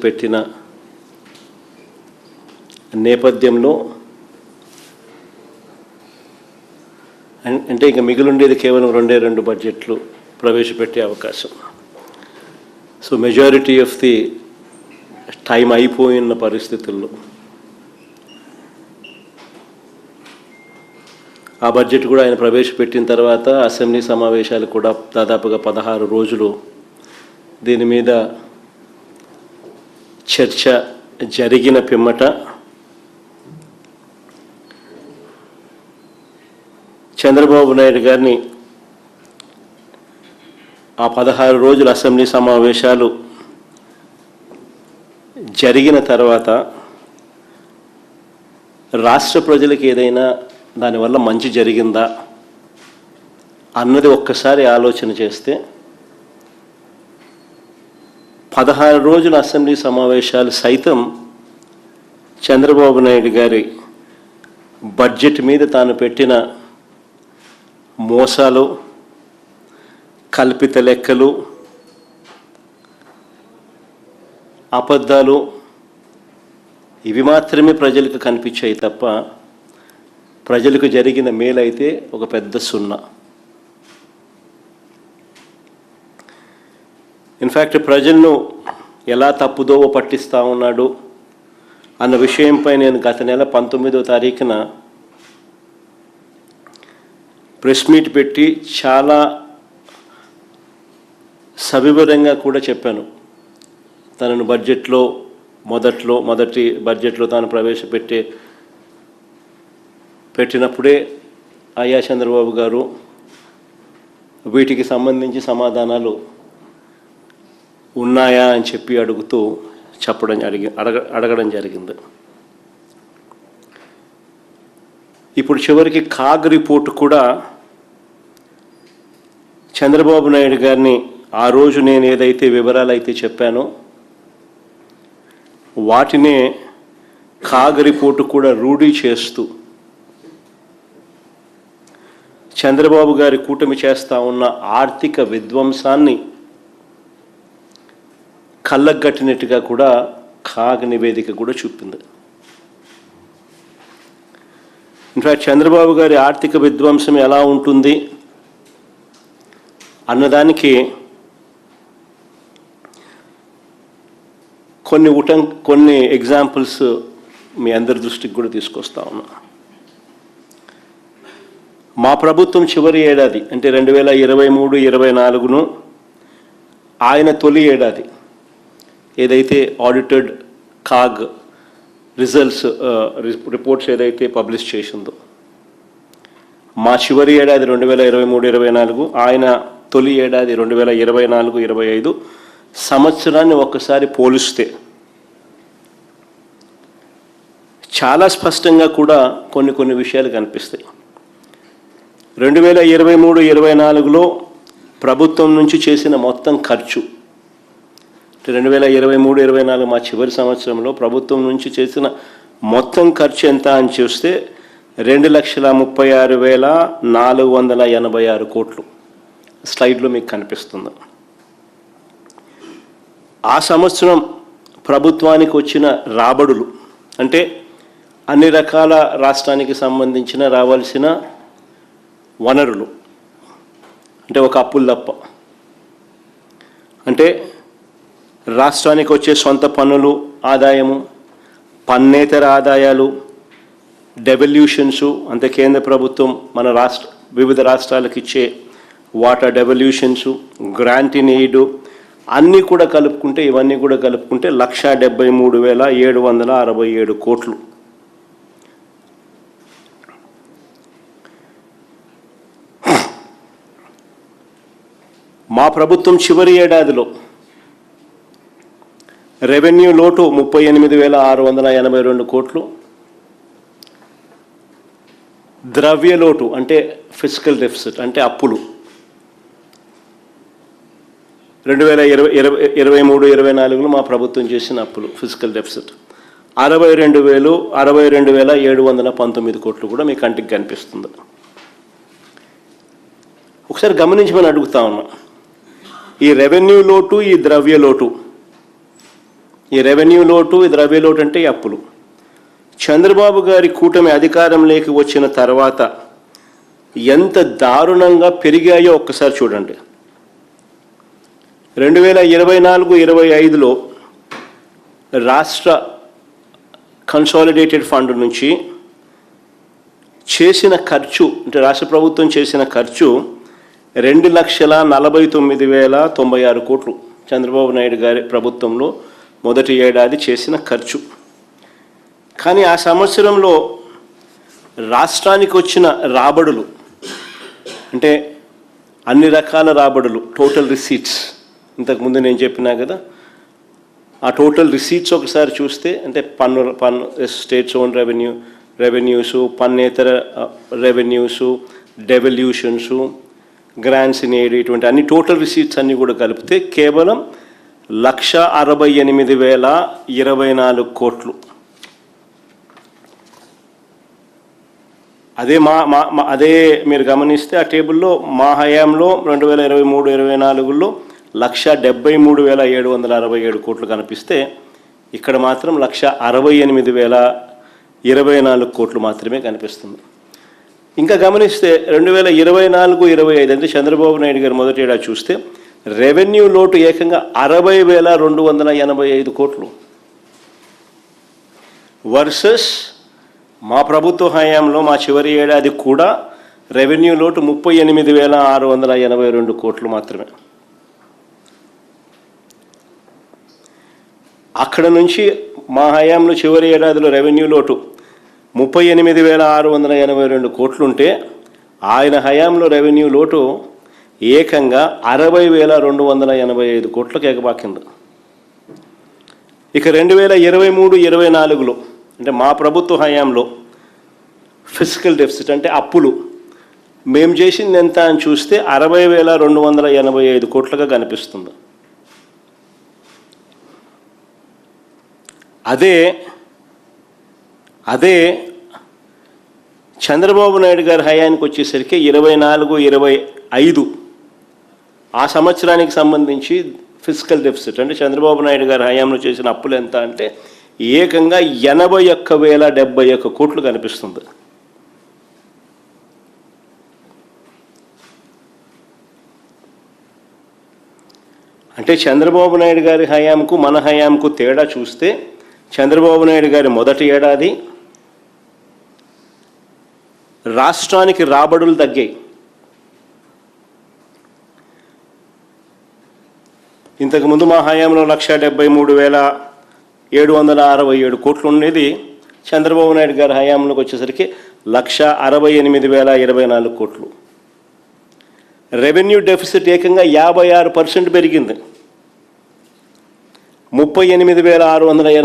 పెట్టిన నేపథ్యంలో అంటే ఇక మిగిలిండేది కేవలం రెండు బడ్జెట్లు ప్రవేశపెట్టే అవకాశం. So majority of the time అయిపోయిన పరిస్థితుల్లో ఆ బడ్జెట్ కూడా ఆయన ప్రవేశపెట్టిన తర్వాత అసెంబ్లీ సమావేశాలు కూడా దాదాపుగా 16 రోజులు దీని మీద చర్చ జరిగిన పిమ్మట చంద్రబాబు నాయుడు గారిని ఆ 16 రోజుల అసెంబ్లీ సమావేశాలు జరిగిన తర్వాత రాష్ట్ర ప్రజలకు ఏదైనా దానివల్ల మంచి జరిగిందా అన్నది ఒక్కసారి ఆలోచన చేస్తే 16 రోజుల అసెంబ్లీ సమావేశాలు సైతం చంద్రబాబు నాయుడు గారి బడ్జెట్ మీద తాను పెట్టిన మోసాలు, కల్పిత లెక్కలు, అబద్ధాలు ఇవి మాత్రమే ప్రజలకు కనిపించాయి తప్ప ప్రజలకు జరిగిన మేలైతే ఒక పెద్ద సున్నా. ఇన్ఫ్యాక్ట్ ప్రజలను ఎలా తప్పుదోవ పట్టిస్తూ ఉన్నాడు అన్న విషయంపై నేను గత నెల 19వ తారీఖున ప్రెస్ మీట్ పెట్టి చాలా సవివరంగా కూడా చెప్పాను. తనను మొదటి బడ్జెట్లో తాను పెట్టినప్పుడే అయ్యా చంద్రబాబు గారు వీటికి సంబంధించి సమాధానాలు ఉన్నాయా అని చెప్పి అడగడం జరిగింది. ఇప్పుడు చివరికి కాగ్ రిపోర్టు కూడా చంద్రబాబు నాయుడు గారిని ఆ రోజు నేను ఏదైతే వివరాలు అయితే చెప్పానో వాటినే కాగ్ రిపోర్టు కూడా రూఢీ చేస్తూ చంద్రబాబు గారి కూటమి చేస్తూ ఉన్న ఆర్థిక విధ్వంసాన్ని కళ్ళగట్టినట్టుగా కూడా కాగ్ నివేదిక కూడా చూపింది. ఇన్ఫ్యాక్ట్ చంద్రబాబు గారి ఆర్థిక విధ్వంసం ఎలా ఉంటుంది అన్నదానికి కొన్ని ఎగ్జాంపుల్స్ మీ అందరి దృష్టికి కూడా తీసుకొస్తా ఉన్నా. మా ప్రభుత్వం చివరి ఏడాది అంటే 2023-24ను ఆయన తొలి ఏడాది ఏదైతే ఆడిటెడ్ కాగ్ రిపోర్ట్స్ ఏదైతే పబ్లిష్ చేసిందో మా చివరి ఏడాది 2023-24, ఆయన తొలి ఏడాది 2024-25 సంవత్సరాన్ని ఒక్కసారి పోలిస్తే చాలా స్పష్టంగా కూడా కొన్ని విషయాలు కనిపిస్తాయి. 2023-24లో ప్రభుత్వం నుంచి చేసిన మొత్తం ఖర్చు 2023-24 మా చివరి సంవత్సరంలో ప్రభుత్వం నుంచి చేసిన మొత్తం ఖర్చు ఎంత అని చూస్తే 2,36,486 కోట్లు స్లైడ్లో మీకు కనిపిస్తుంది. ఆ సంవత్సరం ప్రభుత్వానికి వచ్చిన రాబడులు అంటే అన్ని రకాల రాష్ట్రానికి సంబంధించిన రావాల్సిన వనరులు అంటే ఒక అప్పులు తప్ప అంటే రాష్ట్రానికి వచ్చే సొంత పన్నులు ఆదాయము, పన్నేతర ఆదాయాలు, డెవల్యూషన్స్ అంటే కేంద్ర ప్రభుత్వం మన వివిధ రాష్ట్రాలకు ఇచ్చే వాటా డెవల్యూషన్స్, గ్రాంట్ ఇన్ ఎయిడ్ ఇవన్నీ కూడా కలుపుకుంటే 1,73,767 కోట్లు. మా ప్రభుత్వం చివరి ఏడాదిలో రెవెన్యూ లోటు 38,682 కోట్లు, ద్రవ్య లోటు అంటే ఫిస్కల్ డెఫిసిట్ అంటే అప్పులు 2023-24లో మా ప్రభుత్వం చేసిన అప్పులు ఫిస్కల్ డెఫిసిట్ 62,719 కోట్లు కూడా మీ కంటికి కనిపిస్తుంది. ఒకసారి గమనించమని అడుగుతా ఉన్నా, ఈ రెవెన్యూ లోటు, ఈ ద్రవ్య లోటు ఈ రెవెన్యూ లోటు, ఇది ద్రవ్య లోటు అంటే ఈ అప్పులు. చంద్రబాబు గారి కూటమి అధికారంలోకి వచ్చిన తర్వాత ఎంత దారుణంగా పెరిగాయో ఒక్కసారి చూడండి. 2024-25లో రాష్ట్ర కన్సాలిడేటెడ్ ఫండ్ నుంచి చేసిన ఖర్చు, అంటే రాష్ట్ర ప్రభుత్వం చేసిన ఖర్చు 2,49,096 కోట్లు. చంద్రబాబు నాయుడు గారి ప్రభుత్వంలో మొదటి ఏడాది చేసిన ఖర్చు. కానీ ఆ సంవత్సరంలో రాష్ట్రానికి వచ్చిన రాబడులు, అంటే అన్ని రకాల రాబడులు, టోటల్ రిసీట్స్, ఇంతకుముందు నేను చెప్పినా కదా, ఆ టోటల్ రిసీట్స్ ఒకసారి చూస్తే, అంటే పన్ను స్టేట్స్ ఓన్ రెవెన్యూసు, పన్నేతర revenues, devolutions, grants in aid, ఇటువంటి అన్ని టోటల్ రిసీట్స్ అన్నీ కూడా కలిపితే కేవలం 1,68,024 కోట్లు. అదే మీరు గమనిస్తే ఆ టేబుల్లో మా హయాంలో 2023-24లో 1,73,767 కోట్లు కనిపిస్తే ఇక్కడ మాత్రం 1,68,024 కోట్లు మాత్రమే కనిపిస్తుంది. ఇంకా గమనిస్తే 2024-25 అంటే చంద్రబాబు నాయుడు గారు మొదటి ఏడాది చూస్తే రెవెన్యూ లోటు ఏకంగా 60,285 కోట్లు వర్సెస్ మా ప్రభుత్వ హయాంలో మా చివరి ఏడాది కూడా రెవెన్యూ లోటు 38,682 కోట్లు మాత్రమే. అక్కడ నుంచి మా హయాంలో చివరి ఏడాదిలో రెవెన్యూ లోటు 38,682 కోట్లుంటే ఆయన హయాంలో రెవెన్యూ లోటు ఏకంగా 60,285 కోట్లకు ఎగబాకింది. ఇక 2023-24లో అంటే మా ప్రభుత్వ హయాంలో ఫిజికల్ డెఫిసిట్ అంటే అప్పులు మేము చేసింది ఎంత అని చూస్తే 60,285 కోట్లుగా కనిపిస్తుంది. అదే చంద్రబాబు నాయుడు గారి హయానికి వచ్చేసరికి 24-25 ఆ సంవత్సరానికి సంబంధించి ఫిజికల్ డెఫిసిట్ అంటే చంద్రబాబు నాయుడు గారి హయాంలో చేసిన అప్పులు ఎంత అంటే ఏకంగా 81,071 కోట్లు కనిపిస్తుంది. అంటే చంద్రబాబు నాయుడు గారి హయాంకు మన హయాంకు తేడా చూస్తే చంద్రబాబు నాయుడు గారి మొదటి ఏడాది రాష్ట్రానికి రాబడులు తగ్గాయి. ఇంతకుముందు మా హయాంలో 1,73,767 కోట్లు ఉండేది. చంద్రబాబు నాయుడు గారి హయాంలోకి వచ్చేసరికి 1,68,024 కోట్లు. రెవెన్యూ డెఫిసిట్ ఏకంగా 56% పెరిగింది. 38,680